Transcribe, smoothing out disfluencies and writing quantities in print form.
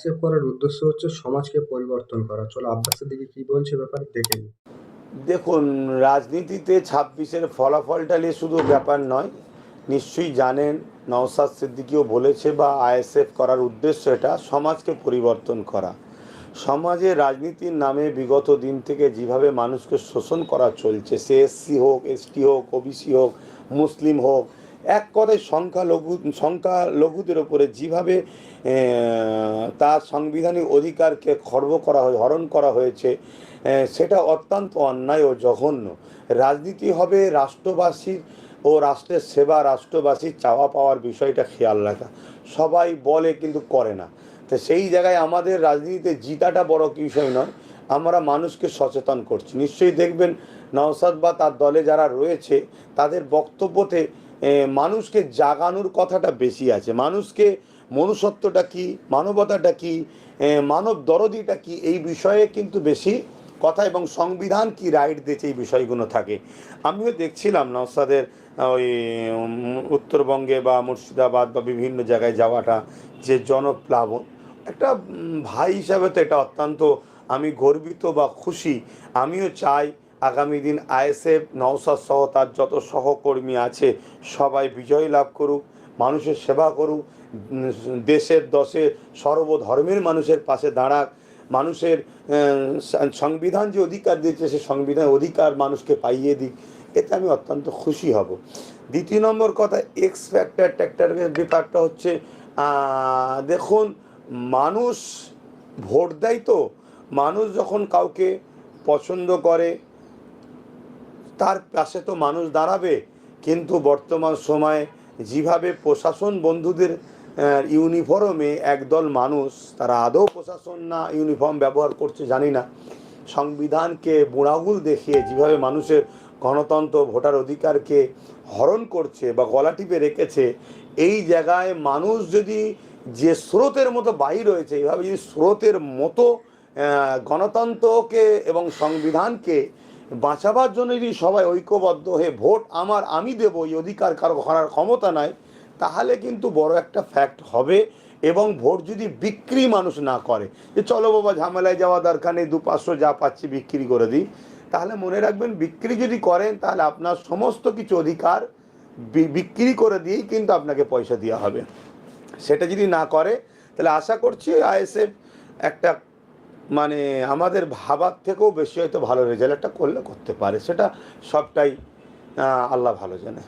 Save করার উদ্দেশ্য হচ্ছে সমাজকে পরিবর্তন করা। চলো আব্বাসের দিকে কি বলছে ব্যাপারে দেখে নিই। দেখুন, রাজনীতিতে ২৬-এর ফলাফলটা নিয়ে শুধু ব্যাপার নয়, নিশ্চয়ই জানেন নওশাদ সিদ্দিকীও বলেছে বা আইএসএফ করার উদ্দেশ্য এটা সমাজকে পরিবর্তন করা। সমাজে রাজনীতির নামে বিগত দিন থেকে যেভাবে মানুষকে শোষণ করা চলছে, সে এসসি হোক, এসটি হোক, ওবিসি হোক, মুসলিম হোক, এক কথায় সংখ্যালঘুদের ওপরে যেভাবে তার সাংবিধানিক অধিকারকে খর্ব করা হরণ করা হয়েছে, সেটা অত্যন্ত অন্যায় ও জঘন্য। রাজনীতি হবে রাষ্ট্রবাসীর ও রাষ্ট্রের সেবা, রাষ্ট্রবাসীর চাওয়া পাওয়ার বিষয়টা খেয়াল রাখা। সবাই বলে কিন্তু করে না। তো সেই জায়গায় আমাদের রাজনীতিতে জিতাটা বড় বিষয় নয়, আমরা মানুষকে সচেতন করছি। নিশ্চয়ই দেখবেন নওশাদ বা তার দলে যারা রয়েছে তাদের বক্তব্যতে মানুষকে জাগানোর কথাটা বেশি আছে। মানুষকে মনুষ্যত্বটা কি, মানবতাটা কি, মানব দরদিটা কি, এই বিষয়ে কিন্তু বেশি কথা, এবং সংবিধান কি রাইট দিয়েছে এই বিষয়গুলো থাকে। আমিও দেখছিলাম নওশাদের ওই উত্তরবঙ্গে বা মুর্শিদাবাদ বা বিভিন্ন জায়গায় যাওয়াটা, যে জনপ্লাবন, একটা ভাই হিসাবে তো এটা অত্যন্ত আমি গর্বিত বা খুশি। আমিও চাই আগামী দিন আইএসএফ, নওশাদ সহ তার যত সহকর্মী আছে সবাই বিজয় লাভ করুক, মানুষের সেবা করুক, দেশের দশে সর্বধর্মের মানুষের পাশে দাঁড়াক, মানুষের সংবিধান যে অধিকার দিয়েছে সে সংবিধান অধিকার মানুষকে পাইয়ে দিক। এতে আমি অত্যন্ত খুশি হব। দ্বিতীয় নম্বর কথা, এক্স ফ্যাক্টরের ব্যাপারটা হচ্ছে, দেখুন, মানুষ ভোট দেয়, তো মানুষ যখন কাউকে পছন্দ করে তার পাশে তো মানুষ দাঁড়াবে। কিন্তু বর্তমান সময়ে যেভাবে প্রশাসন বন্ধুদের ইউনিফর্মে একদল মানুষ, তারা আদৌ প্রশাসন না ইউনিফর্ম ব্যবহার করছে জানি না, সংবিধানকে বুড়াগুল দেখিয়ে যেভাবে মানুষের গণতন্ত্র ভোটার অধিকারকে হরণ করছে বা গলা টিপে রেখেছে, এই জায়গায় মানুষ যদি যে স্রোতের মতো বাহির হয়েছে, এইভাবে যদি স্রোতের মতো গণতন্ত্রকে এবং সংবিধানকে বাঁচাবার জন্য যদি সবাই ঐক্যবদ্ধ হয়ে ভোট আমার আমি দেব, এই অধিকার কারো করার ক্ষমতা নাই, তাহলে কিন্তু বড় একটা ফ্যাক্ট হবে। এবং ভোট যদি বিক্রি মানুষ না করে, যে চলো বাবা ঝামেলায় যাওয়া দরকার নেই, 200-500 যা পাচ্ছি বিক্রি করে দিই, তাহলে মনে রাখবেন বিক্রি যদি করেন তাহলে আপনার সমস্ত কিছু অধিকার বিক্রি করে দিয়েই কিন্তু আপনাকে পয়সা দেওয়া হবে। সেটা যদি না করে তাহলে আশা করছি আইএসএফ একটা মানে আমাদের ভাবার থেকেও বেশি হয়তো ভালো রেজাল্ট একটা করলে করতে পারে। সেটা সবটাই আল্লাহ ভালো জানে।